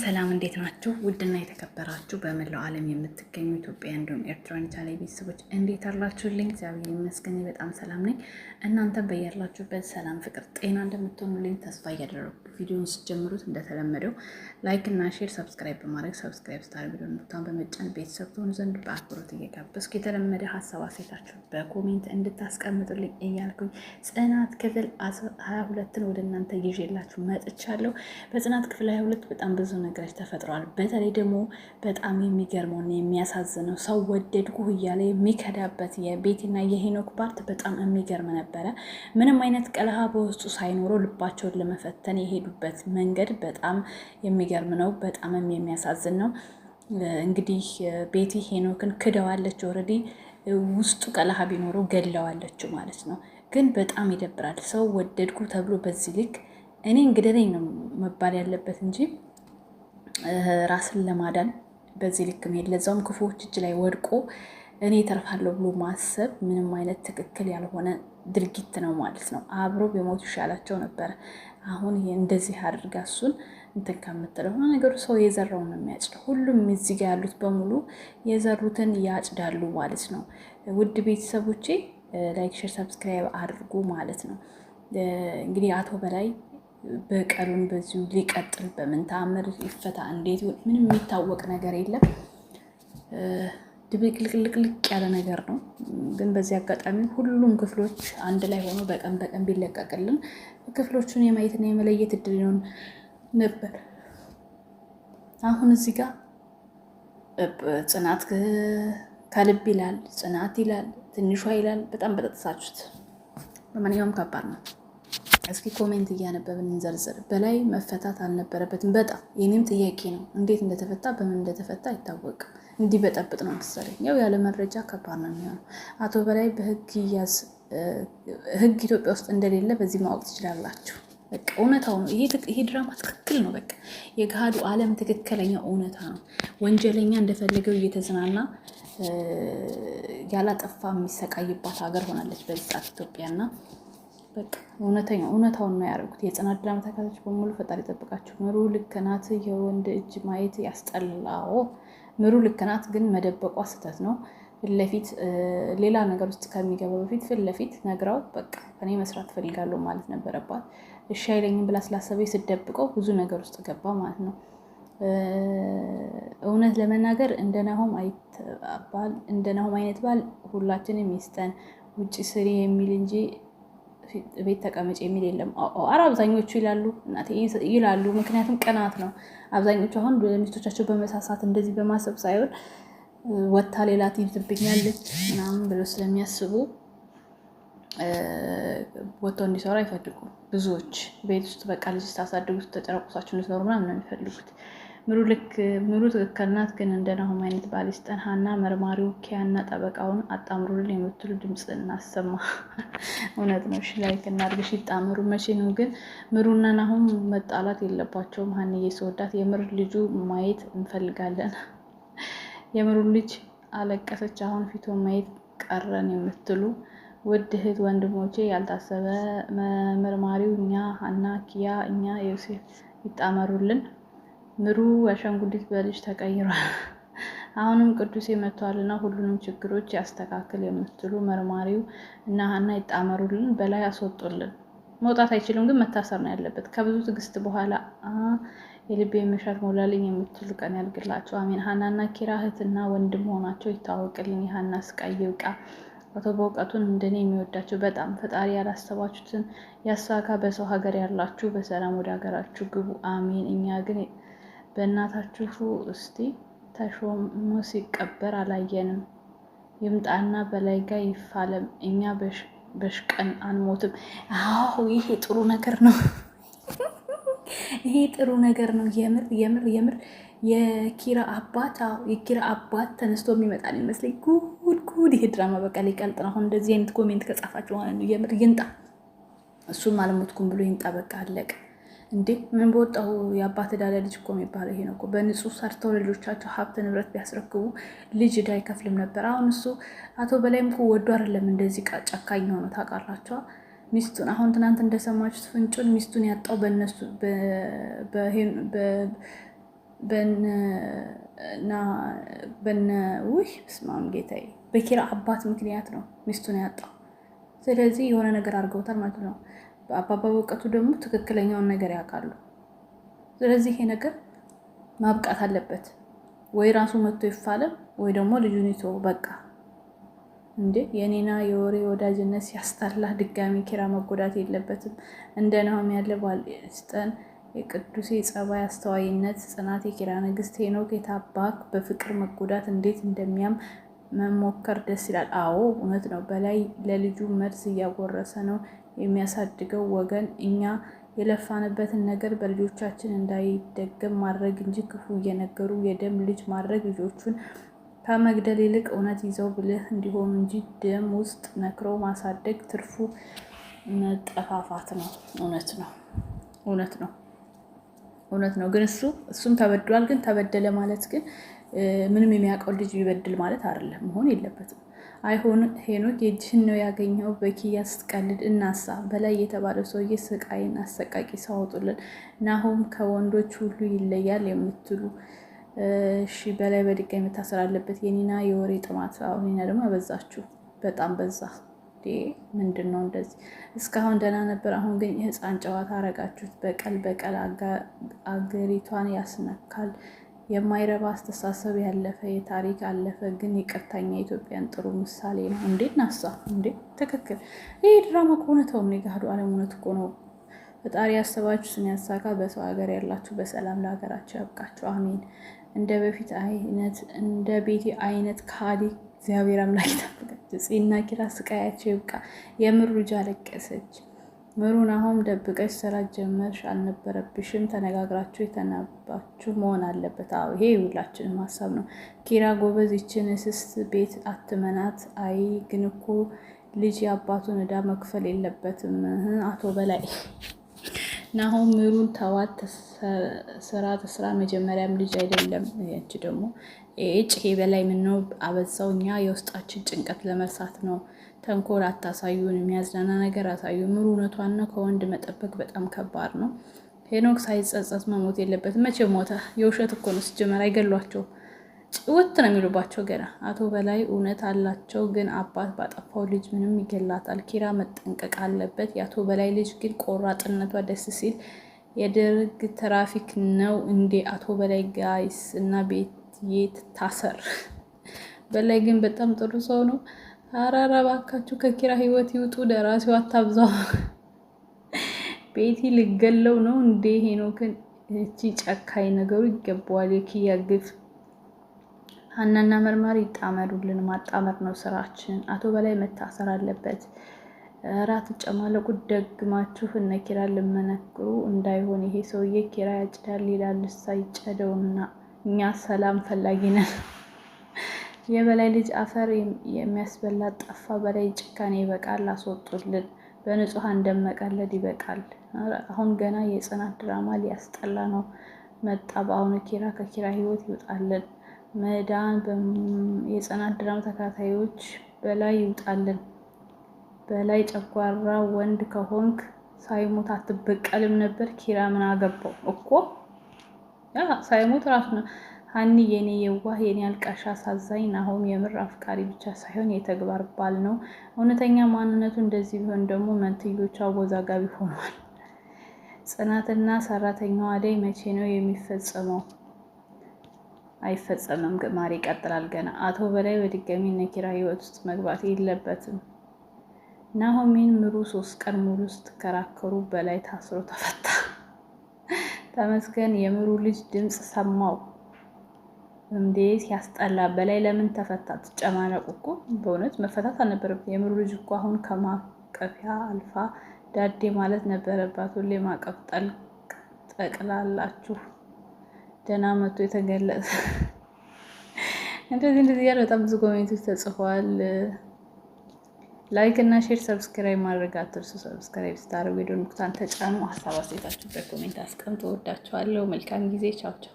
ሰላም እንዴት ናችሁ? ውድና የተከበራችሁ በመላው ዓለም የምትገኙ ኢትዮጵያ እንዲሁም ኤርትራን ቻናል ቤተሰቦች እንዴት አላችሁልኝ? እግዚአብሔር ይመስገን በጣም ሰላም ነኝ። እናንተም በያላችሁበት ሰላም፣ ፍቅር፣ ጤና እንደምትሆኑልኝ ተስፋ እያደረኩ ቪዲዮውን ስትጀምሩት እንደተለመደው ላይክ እና ሼር፣ ሰብስክራይብ በማድረግ ሰብስክራይብ ስታር ቪዲዮ ኖታን በመጫን ቤተሰብ ትሆኑ ዘንድ በአክብሮት እየጋበዝኩ የተለመደ ሀሳብ አስተያየታችሁ በኮሜንት እንድታስቀምጡልኝ እያልኩኝ ጽናት ክፍል 22ን ወደ እናንተ ይዤላችሁ መጥቻለሁ። በጽናት ክፍል 22 በጣም ብዙ ነገሮች ተፈጥረዋል። በተለይ ደግሞ በጣም የሚገርመውና የሚያሳዝነው ሰው ወደድኩህ እያለ የሚከዳበት የቤቲና የሄኖክ ፓርት በጣም የሚገርም ነበረ። ምንም አይነት ቀለሃ በውስጡ ሳይኖረው ልባቸውን ለመፈተን የሄዱበት መንገድ በጣም የሚገርም ነው። በጣም የሚያሳዝን ነው። እንግዲህ ቤቲ ሄኖክን ክደዋለች። ኦልሬዲ ውስጡ ቀለሃ ቢኖረው ገለዋለች ማለት ነው። ግን በጣም ይደብራል። ሰው ወደድኩ ተብሎ በዚህ ልክ እኔ እንግዲህ ነው መባል ያለበት እንጂ ራስን ለማዳን በዚህ ልክ መሄድ ለዛውም ክፉዎች እጅ ላይ ወድቆ እኔ ተርፋለሁ ብሎ ማሰብ ምንም አይነት ትክክል ያልሆነ ድርጊት ነው ማለት ነው። አብሮ በሞት ይሻላቸው ነበረ። አሁን እንደዚህ አድርጋ እሱን እንትን ከምትለው ነገሩ ሰው የዘራውን ነው የሚያጭደው። ሁሉም እዚህ ጋር ያሉት በሙሉ የዘሩትን ያጭዳሉ ማለት ነው። ውድ ቤተሰቦቼ ላይክ፣ ሼር፣ ሰብስክራይብ አድርጉ ማለት ነው። እንግዲህ አቶ በላይ በቀሉን በዚሁ ሊቀጥል በምን ተአምር ይፈታ እንዴት ምንም የሚታወቅ ነገር የለም። ድብልቅልቅልቅ ያለ ነገር ነው። ግን በዚህ አጋጣሚ ሁሉም ክፍሎች አንድ ላይ ሆኖ በቀን በቀን ቢለቀቅልን ክፍሎቹን የማየትና የመለየት እድል ይሆን ነበር። አሁን እዚህ ጋር ጽናት ከልብ ይላል፣ ጽናት ይላል፣ ትንሿ ይላል። በጣም በጠጥሳችሁት። ለማንኛውም ከባድ ነው። እስኪ ኮሜንት እያነበብን እንዘርዝር። በላይ መፈታት አልነበረበትም። በጣም የኔም ጥያቄ ነው። እንዴት እንደተፈታ በምን እንደተፈታ አይታወቅም። እንዲህ በጠብጥ ነው መሰለኝ። ያው ያለ መረጃ ከባድ ነው የሚሆነው። አቶ በላይ በህግ ይያዝ። ህግ ኢትዮጵያ ውስጥ እንደሌለ በዚህ ማወቅ ትችላላችሁ። በቃ እውነታው ነው። ይሄ ድራማ ትክክል ነው። በቃ የገሃዱ ዓለም ትክክለኛ እውነታ ነው። ወንጀለኛ እንደፈለገው እየተዝናና ያላጠፋ የሚሰቃይባት ሀገር ሆናለች በዚህ ሰዓት ኢትዮጵያና በቃ እውነታውን ነው ያደረጉት። የጽናት ድራማ ተከታታዮች በሙሉ ፈጣሪ ይጠብቃችሁ። ምሩ ልክ ናት። የወንድ እጅ ማየት ያስጠላው። ምሩ ልክ ናት፣ ግን መደበቋ ስህተት ነው። ፊት ለፊት ሌላ ነገር ውስጥ ከሚገባ በፊት ፊት ለፊት ነግራው በቃ እኔ መስራት ፈልጋለሁ ማለት ነበረባት። እሺ አይለኝም ብላ ስላሰበኝ ስደብቀው ብዙ ነገር ውስጥ ገባ ማለት ነው። እውነት ለመናገር እንደ ናሆም አይነት ባል ሁላችንም ይስጠን። ውጭ ስሪ የሚል እንጂ ቤት ተቀመጭ የሚል የለም። ኧረ አብዛኞቹ ይላሉ። ምክንያቱም ቅናት ነው። አብዛኞቹ አሁን ሚስቶቻቸው በመሳሳት እንደዚህ በማሰብ ሳይሆን ወታ ሌላ ትይዝብኛለች ምናምን ብለው ስለሚያስቡ ወጥተው እንዲሰሩ አይፈልጉም። ብዙዎች ቤት ውስጥ በቃ ልጅ ስታሳድጉ ተጨረቁሳችሁ እንድትኖሩ ምናምን ነው የሚፈልጉት። ምሩ ትክክል ናት፣ ግን እንደ ናሆም አይነት ባል ይስጠን። ሀና መርማሪው፣ ኪያና ጠበቃውን አጣምሩልን የምትሉ ድምፅ እናሰማ። እውነት ነው። እሺ ላይክ እናድርግሽ። ይጣምሩ። መቼ ነው ግን ምሩና ናሆም መጣላት የለባቸውም። ሀንዬ ስወዳት የምር ልጁ ማየት እንፈልጋለን። የምሩ ልጅ አለቀሰች፣ አሁን ፊቶ ማየት ቀረን የምትሉ ውድ እህት ወንድሞቼ ያልታሰበ መርማሪው እኛ፣ ሀና፣ ኪያ፣ እኛ ዮሴፍ ይጣመሩልን። ምሩ አሻንጉሊት በልጅ ተቀይሯል። አሁንም ቅዱስ መጥቷልና ሁሉንም ችግሮች ያስተካክል የምትሉ መርማሪው እና ሀና ይጣመሩልን። በላይ አስወጡልን። መውጣት አይችልም፣ ግን መታሰር ነው ያለበት። ከብዙ ትዕግስት በኋላ የልቤ መሻት ሞላልኝ የምትሉ ቀን ያልግላቸው። አሜን። ሀናና ኪራ እህትና ወንድም ሆናቸው ይታወቅልኝ። የሀና ስቃይ ይብቃ። አቶ በእውቀቱን እንደኔ የሚወዳቸው በጣም ፈጣሪ ያላሰባችሁትን ያሳካ። በሰው ሀገር ያላችሁ በሰላም ወደ ሀገራችሁ ግቡ። አሜን። እኛ ግን በእናታችሁ እስቲ ተሾሞ ሲቀበር አላየንም። ይምጣና በላይ ጋር ይፋለም። እኛ በሽቀን አንሞትም። አዎ ይሄ ጥሩ ነገር ነው። ይሄ ጥሩ ነገር ነው። የምር የኪራ አባት ተነስቶ የሚመጣል ይመስለኝ። ጉድ! ይሄ ድራማ በቃ ሊቀልጥ ነው። አሁን እንደዚህ አይነት ኮሜንት ከጻፋችሁ ማለት ነው የምር ይንጣ። እሱም አልሞትኩም ብሎ ይንጣ። በቃ አለቀ። እንዴ ምን በወጣው የአባት ዳለ ልጅ እኮ የሚባለው ይሄ ነው እኮ። በንጹህ ሰርተው ልጆቻቸው ሀብት ንብረት ቢያስረክቡ ልጅ ዕዳ አይከፍልም ነበር። አሁን እሱ አቶ በላይም እኮ ወዶ አይደለም እንደዚህ ጨካኝ ሆኖ ታውቃላችሁ። ሚስቱን አሁን ትናንት እንደሰማችሁት ፍንጩን ሚስቱን ያጣው በእነሱ ውይ ስማም ጌታዬ በኪራ አባት ምክንያት ነው ሚስቱን ያጣው። ስለዚህ የሆነ ነገር አድርገውታል ማለት ነው። በአባባ በእውቀቱ ደግሞ ትክክለኛውን ነገር ያውቃሉ። ስለዚህ ይሄ ነገር ማብቃት አለበት። ወይ ራሱ መጥቶ ይፋለም ወይ ደግሞ ልጁን ይቶ በቃ እንዴ የኔና የወሬ ወዳጅነት ሲያስጠላ ድጋሚ ኪራ መጎዳት የለበትም። እንደ ናሆም ያለ ባል ስጠን። የቅዱሴ ጸባይ፣ አስተዋይነት፣ ጽናት፣ የኪራ ንግስት ሄኖክ የታባክ በፍቅር መጎዳት እንዴት እንደሚያም መሞከር ደስ ይላል። አዎ እውነት ነው። በላይ ለልጁ መርዝ እያጎረሰ ነው የሚያሳድገው ወገን። እኛ የለፋንበትን ነገር በልጆቻችን እንዳይደገም ማድረግ እንጂ ክፉ እየነገሩ የደም ልጅ ማድረግ ልጆቹን ከመግደል ይልቅ እውነት ይዘው ብልህ እንዲሆኑ እንጂ ደም ውስጥ ነክሮ ማሳደግ ትርፉ መጠፋፋት ነው። እውነት ነው። ግን እሱም ተበድሏል። ግን ተበደለ ማለት ግን ምንም የሚያውቀው ልጅ ቢበድል ማለት አይደለም፣ መሆን የለበትም። አይሆን ሄኖክ የእጅህን ነው ያገኘው። በኪያ ስትቀልድ እናሳ በላይ የተባለው ሰውዬ ስቃይን አሰቃቂ ሰው አውጡልን። ናሆም ከወንዶች ሁሉ ይለያል የምትሉ እሺ፣ በላይ በድጋሚ መታሰር አለበት። የኒና የወሬ ጥማት። ኒና ደግሞ ያበዛችሁ፣ በጣም በዛ። ምንድን ነው እንደዚህ? እስካሁን ደህና ነበር፣ አሁን ግን የህፃን ጨዋታ አረጋችሁት። በቀል አገሪቷን ያስነካል። የማይረባ አስተሳሰብ ያለፈ የታሪክ አለፈ። ግን ይቅርታኛ የኢትዮጵያን ጥሩ ምሳሌ ነው። እንዴት ናሳ እንዴ! ትክክል። ይህ ድራማ ከሆነ ተው፣ ጋህዶ አለም እውነት እኮ ነው። ፈጣሪ ያሰባችሁትን ያሳካ። በሰው ሀገር ያላችሁ በሰላም ለሀገራቸው ያብቃችሁ። አሜን። እንደ ቤቴ አይነት ካዲ እግዚአብሔር አምላክ ይጠብቃችሁ። ጽና ኪራ ስቃያቸው ይብቃ። የምሩ ልጅ አለቀሰች። ምሩን አሁን ደብቀሽ ስራ ጀመርሽ አልነበረብሽም። ተነጋግራችሁ የተናባችሁ መሆን አለበት። አዎ ይሄ ሁላችንም ሀሳብ ነው። ኪራ ጎበዝ፣ ይችን እስስት ቤት አትመናት። አይ ግን እኮ ልጅ የአባቱን ዕዳ መክፈል የለበትም። አቶ በላይ ናሆም ምሩን ተዋት፣ ስራ ተስራ። መጀመሪያም ልጅ አይደለም ያቺ ደግሞ ይሄ በላይ ምነው አበዛው። እኛ የውስጣችን ጭንቀት ለመርሳት ነው። ተንኮል አታሳዩን፣ የሚያዝናና ነገር አሳዩ። ምሩ እውነቷን ነው። ከወንድ መጠበቅ በጣም ከባድ ነው። ሄኖክ ሳይጸጸት መሞት የለበትም። መቼ ሞተ? የውሸት እኮ ነው። ሲጀመር አይገሏቸው፣ ጭውት ነው የሚሉባቸው ገና። አቶ በላይ እውነት አላቸው፣ ግን አባት ባጠፋው ልጅ ምንም ይገላታል። ኪራ መጠንቀቅ አለበት። የአቶ በላይ ልጅ ግን ቆራጥነቷ ደስ ሲል። የደርግ ትራፊክ ነው እንዴ አቶ በላይ? ጋይስ እና ቤት ታሰር። በላይ ግን በጣም ጥሩ ሰው ነው። አራራ እባካችሁ ከኪራ ህይወት ይውጡ። ደራሲው አታብዛው። ቤቲ ልገለው ነው እንዴ ሄኖክን? እቺ ጨካኝ ነገሩ ይገባዋል። የኪያ ግፍ። ሀናና መርማሪ ይጣመሩልን። ማጣመር ነው ስራችን። አቶ በላይ መታሰር አለበት። እራት ጨማለቁ። ደግማችሁ እነ ኪራ ልመነክሩ እንዳይሆን። ይሄ ሰውዬ ኪራ ያጭዳል ይላል። እሳ ይጨደውና እኛ ሰላም ፈላጊ ነን። የበላይ ልጅ አፈር የሚያስበላ ጠፋ። በላይ ጭካኔ ይበቃል። አስወጡልን። በንጹሃን እንደመቀለድ ይበቃል። አሁን ገና የጽናት ድራማ ሊያስጠላ ነው መጣ። በአሁኑ ኪራ ከኪራ ህይወት ይውጣልን። መዳን የጽናት ድራማ ተከታታዮች በላይ ይውጣልን። በላይ ጨጓራ ወንድ ከሆንክ ሳይሞት አትበቀልም ነበር? ኪራ ምን አገባው እኮ ሳይሞት ራሱ ነው። ሀኒ የኔ የዋህ የኔ አልቃሻ አሳዛኝ። ናሆም የምር አፍቃሪ ብቻ ሳይሆን የተግባር ባል ነው። እውነተኛ ማንነቱ እንደዚህ ቢሆን ደግሞ መንትዮቹ አወዛጋቢ ሆኗል። ጽናትና ሰራተኛዋ አደይ መቼ ነው የሚፈጸመው? አይፈጸምም። ግማሬ ይቀጥላል ገና። አቶ በላይ በድጋሚ እነ ኪራ ህይወት ውስጥ መግባት የለበትም። ናሆምን ምሩ 3 ቀን ሙሉ ስትከራከሩ በላይ ታስሮ ተፈታ። ተመስገን። የምሩ ልጅ ድምፅ ሰማው። እንዴ ሲያስጠላ። በላይ ለምን ተፈታ? ትጨማለቁ እኮ በእውነት መፈታት አልነበረበት። የምሩ ልጅ እኮ አሁን ከማቀፊያ አልፋ ዳዴ ማለት ነበረባት። ሁሌ ማቀፍ ጠቅላላችሁ ደህና መቶ የተገለጸ እንደዚህ ያለ በጣም ብዙ ኮሜንቶች ተጽፈዋል። ላይክ እና ሼር ሰብስክራይብ ማድረግ አትርሱ። ሰብስክራይብ ስታደርጉ የደወል ምልክቱን ተጫኑ። ሀሳብ አስተያየታችሁን በኮሜንት አስቀምጡ። ወዳችኋለሁ። መልካም ጊዜ። ቻው ቻው።